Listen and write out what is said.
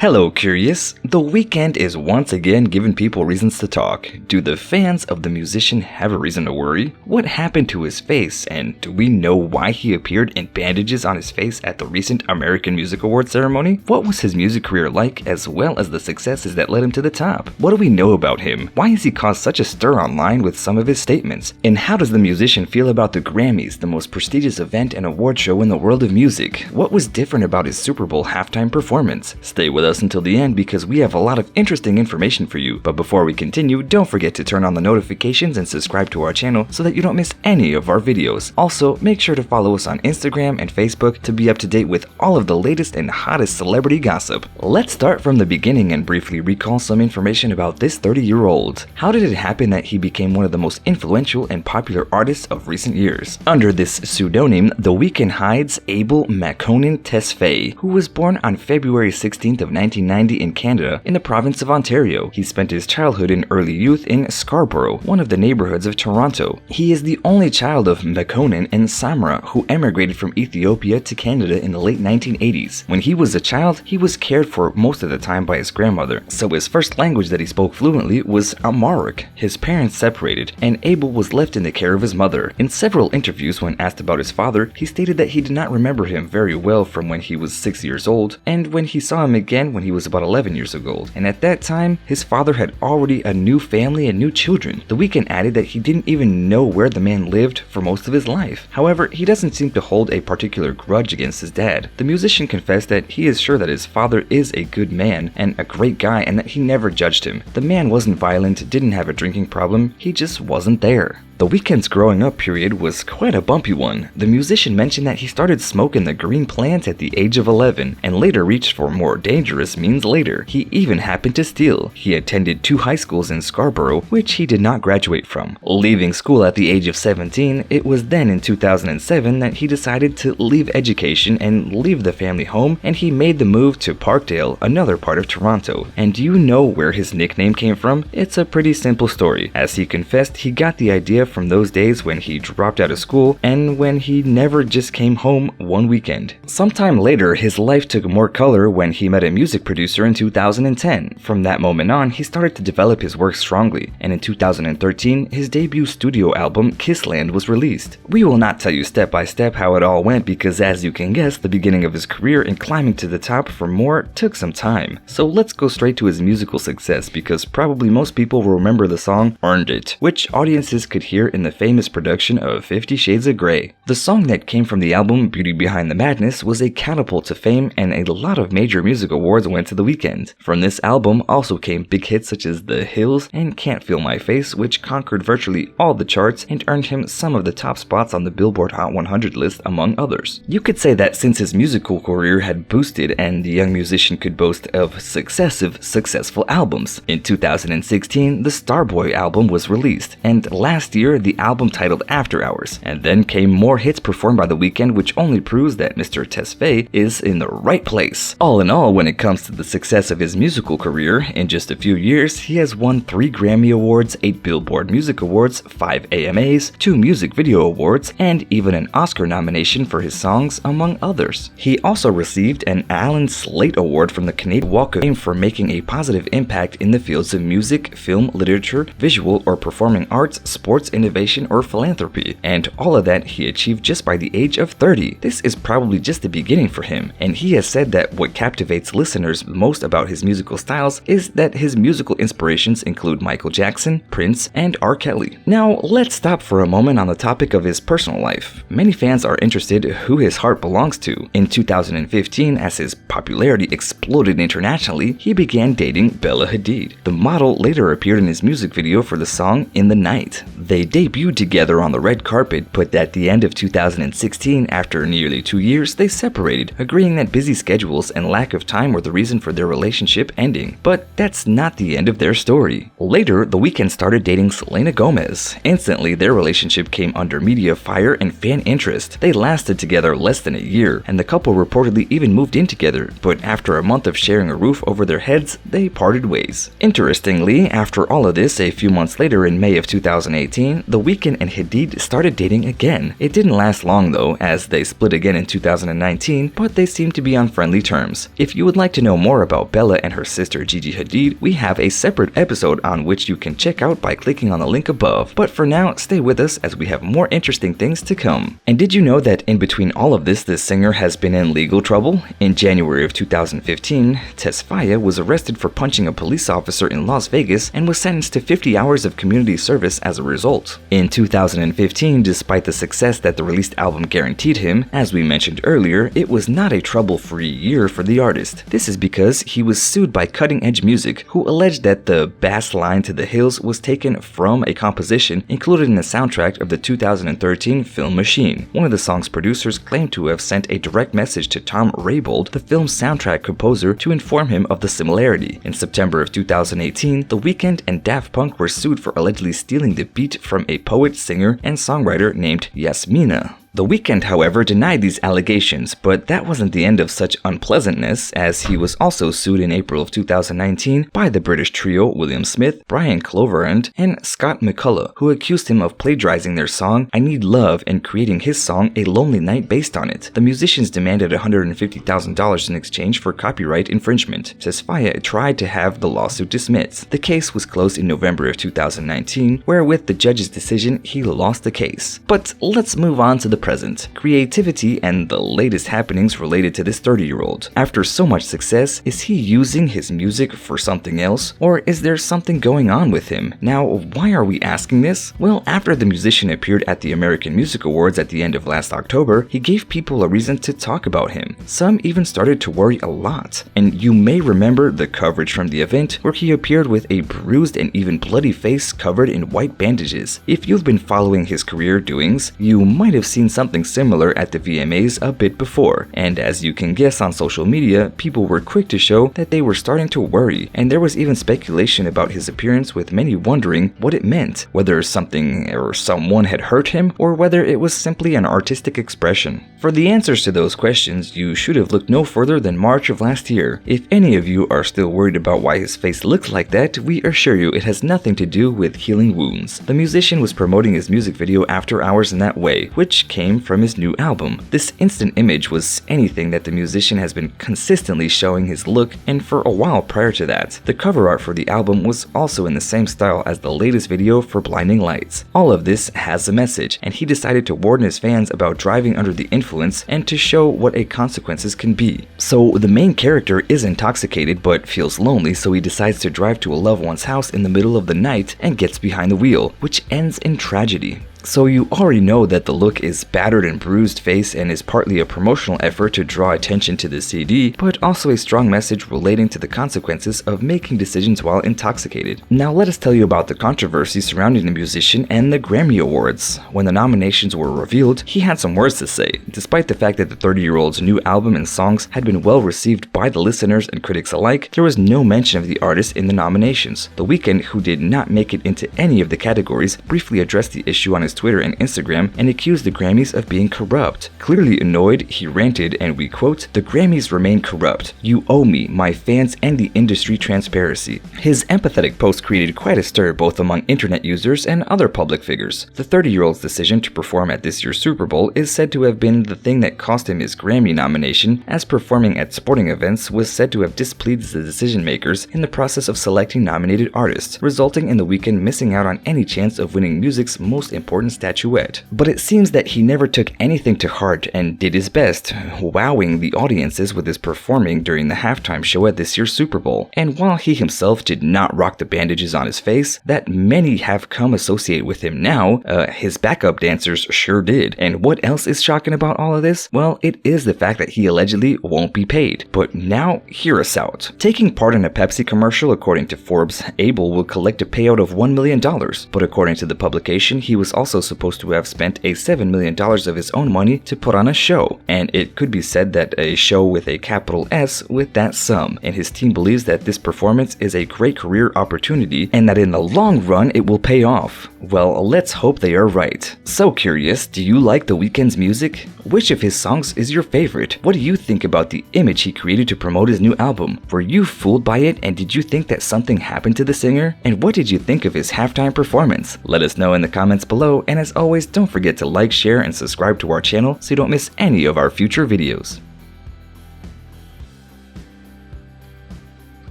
Hello, Curious. The Weeknd is once again giving people reasons to talk. Do the fans of the musician have a reason to worry? What happened to his face, and do we know why he appeared in bandages on his face at the recent American Music Awards ceremony? What was his music career like, as well as the successes that led him to the top? What do we know about him? Why has he caused such a stir online with some of his statements? And how does the musician feel about the Grammys, the most prestigious event and award show in the world of music? What was different about his Super Bowl halftime performance? Stay with us until the end because we have a lot of interesting information for you. But before we continue, don't forget to turn on the notifications and subscribe to our channel so that you don't miss any of our videos. Also, make sure to follow us on Instagram and Facebook to be up to date with all of the latest and hottest celebrity gossip. Let's start from the beginning and briefly recall some information about this 30-year-old. How did it happen that he became one of the most influential and popular artists of recent years? Under this pseudonym, The Weeknd hides Abel Makonnen Tesfaye, who was born on February 16th of 1990 in Canada in the province of Ontario. He spent his childhood and early youth in Scarborough, one of the neighborhoods of Toronto. He is the only child of Makonnen and Samra, who emigrated from Ethiopia to Canada in the late 1980s. When he was a child, he was cared for most of the time by his grandmother, so his first language that he spoke fluently was Amharic. His parents separated, and Abel was left in the care of his mother. In several interviews when asked about his father, he stated that he did not remember him very well from when he was 6 years old, and when he saw him again when he was about 11 years old. And at that time, his father had already a new family and new children. The Weeknd added that he didn't even know where the man lived for most of his life. However, he doesn't seem to hold a particular grudge against his dad. The musician confessed that he is sure that his father is a good man and a great guy and that he never judged him. The man wasn't violent, didn't have a drinking problem, he just wasn't there. The Weeknd's growing up period was quite a bumpy one. The musician mentioned that he started smoking the green plant at the age of 11 and later reached for more dangerous means later. He even happened to steal. He attended 2 high schools in Scarborough, which he did not graduate from. Leaving school at the age of 17, it was then in 2007 that he decided to leave education and leave the family home, and he made the move to Parkdale, another part of Toronto. And do you know where his nickname came from? It's a pretty simple story. As he confessed, he got the idea from those days when he dropped out of school and when he never just came home one weekend. Sometime later, his life took more color when he met a music producer in 2010. From that moment on, he started to develop his work strongly, and in 2013, his debut studio album, Kissland, was released. We will not tell you step by step how it all went because, as you can guess, the beginning of his career and climbing to the top for more took some time. So let's go straight to his musical success because probably most people will remember the song Earned It, which audiences could hear in the famous production of 50 Shades of Grey. The song that came from the album Beauty Behind the Madness was a catapult to fame, and a lot of major music awards went to The Weeknd. From this album also came big hits such as The Hills and Can't Feel My Face, which conquered virtually all the charts and earned him some of the top spots on the Billboard Hot 100 list, among others. You could say that since his musical career had boosted and the young musician could boast of successful albums. In 2016, the Starboy album was released, and last year the album titled After Hours, and then came more hits performed by The Weeknd, which only proves that Mr. Tesfaye is in the right place. All in all, when it comes to the success of his musical career, in just a few years, he has won 3 Grammy Awards, 8 Billboard Music Awards, 5 AMAs, 2 Music Video Awards, and even an Oscar nomination for his songs, among others. He also received an Alan Slate Award from the Canadian Walk of Fame for making a positive impact in the fields of music, film, literature, visual or performing arts, sports, innovation, or philanthropy, and all of that he achieved just by the age of 30. This is probably just the beginning for him, and he has said that what captivates listeners most about his musical styles is that his musical inspirations include Michael Jackson, Prince, and R. Kelly. Now, let's stop for a moment on the topic of his personal life. Many fans are interested who his heart belongs to. In 2015, as his popularity exploded internationally, he began dating Bella Hadid. The model later appeared in his music video for the song In the Night. They debuted together on the red carpet, but at the end of 2016, after nearly 2 years, they separated, agreeing that busy schedules and lack of time were the reason for their relationship ending. But that's not the end of their story. Later, The Weeknd started dating Selena Gomez. Instantly, their relationship came under media fire and fan interest. They lasted together less than a year, and the couple reportedly even moved in together, but after a month of sharing a roof over their heads, they parted ways. Interestingly, after all of this, a few months later in May of 2018, 2015, The Weeknd and Hadid started dating again. It didn't last long though, as they split again in 2019, but they seem to be on friendly terms. If you would like to know more about Bella and her sister Gigi Hadid, we have a separate episode on which you can check out by clicking on the link above. But for now, stay with us as we have more interesting things to come. And did you know that in between all of this, the singer has been in legal trouble? In January of 2015, Tesfaye was arrested for punching a police officer in Las Vegas and was sentenced to 50 hours of community service as a result. In 2015, despite the success that the released album guaranteed him, as we mentioned earlier, it was not a trouble-free year for the artist. This is because he was sued by Cutting Edge Music, who alleged that the bass line to the hills was taken from a composition included in the soundtrack of the 2013 film Machine. One of the song's producers claimed to have sent a direct message to Tom Raybould, the film's soundtrack composer, to inform him of the similarity. In September of 2018, The Weeknd and Daft Punk were sued for allegedly stealing the beat from a poet, singer, and songwriter named Yasmina. The Weeknd, however, denied these allegations, but that wasn't the end of such unpleasantness, as he was also sued in April of 2019 by the British trio William Smith, Brian Cloverend, and Scott McCullough, who accused him of plagiarizing their song I Need Love and creating his song A Lonely Night based on it. The musicians demanded $150,000 in exchange for copyright infringement. Tesfaye tried to have the lawsuit dismissed. The case was closed in November of 2019, where with the judge's decision, he lost the case. But let's move on to the present, creativity, and the latest happenings related to this 30-year-old. After so much success, is he using his music for something else, or is there something going on with him? Now, why are we asking this? Well, after the musician appeared at the American Music Awards at the end of last October, he gave people a reason to talk about him. Some even started to worry a lot. And you may remember the coverage from the event where he appeared with a bruised and even bloody face covered in white bandages. If you've been following his career doings, you might have seen something similar at the VMAs a bit before, and as you can guess on social media, people were quick to show that they were starting to worry, and there was even speculation about his appearance, with many wondering what it meant, whether something or someone had hurt him, or whether it was simply an artistic expression. For the answers to those questions, you should have looked no further than March of last year. If any of you are still worried about why his face looks like that, we assure you it has nothing to do with healing wounds. The musician was promoting his music video After Hours in that way, which came from his new album. This instant image was anything that the musician has been consistently showing his look, and for a while prior to that. The cover art for the album was also in the same style as the latest video for Blinding Lights. All of this has a message, and he decided to warn his fans about driving under the influence and to show what a consequences can be. So the main character is intoxicated but feels lonely, so he decides to drive to a loved one's house in the middle of the night and gets behind the wheel, which ends in tragedy. So you already know that the look is battered and bruised face and is partly a promotional effort to draw attention to the CD, but also a strong message relating to the consequences of making decisions while intoxicated. Now let us tell you about the controversy surrounding the musician and the Grammy Awards. When the nominations were revealed, he had some words to say. Despite the fact that the 30-year-old's new album and songs had been well received by the listeners and critics alike, there was no mention of the artist in the nominations. The Weeknd, who did not make it into any of the categories, briefly addressed the issue on his Twitter and Instagram and accused the Grammys of being corrupt. Clearly annoyed, he ranted, and we quote, "The Grammys remain corrupt. You owe me, my fans, and the industry transparency." His empathetic post created quite a stir both among internet users and other public figures. The 30-year-old's decision to perform at this year's Super Bowl is said to have been the thing that cost him his Grammy nomination, as performing at sporting events was said to have displeased the decision makers in the process of selecting nominated artists, resulting in The Weeknd missing out on any chance of winning music's most important statuette. But it seems that he never took anything to heart and did his best, wowing the audiences with his performing during the halftime show at this year's Super Bowl. And while he himself did not rock the bandages on his face that many have come associate with him now, his backup dancers sure did. And what else is shocking about all of this? Well, it is the fact that he allegedly won't be paid. But now, hear us out. Taking part in a Pepsi commercial, according to Forbes, Abel will collect a payout of $1 million. But according to the publication, he was also also supposed to have spent $7 million of his own money to put on a show, and it could be said that a show with a capital S with that sum, and his team believes that this performance is a great career opportunity and that in the long run it will pay off. Well, let's hope they are right. So curious, do you like The Weeknd's music? Which of his songs is your favorite? What do you think about the image he created to promote his new album? Were you fooled by it, and did you think that something happened to the singer? And what did you think of his halftime performance? Let us know in the comments below, and as always, don't forget to like, share, and subscribe to our channel so you don't miss any of our future videos.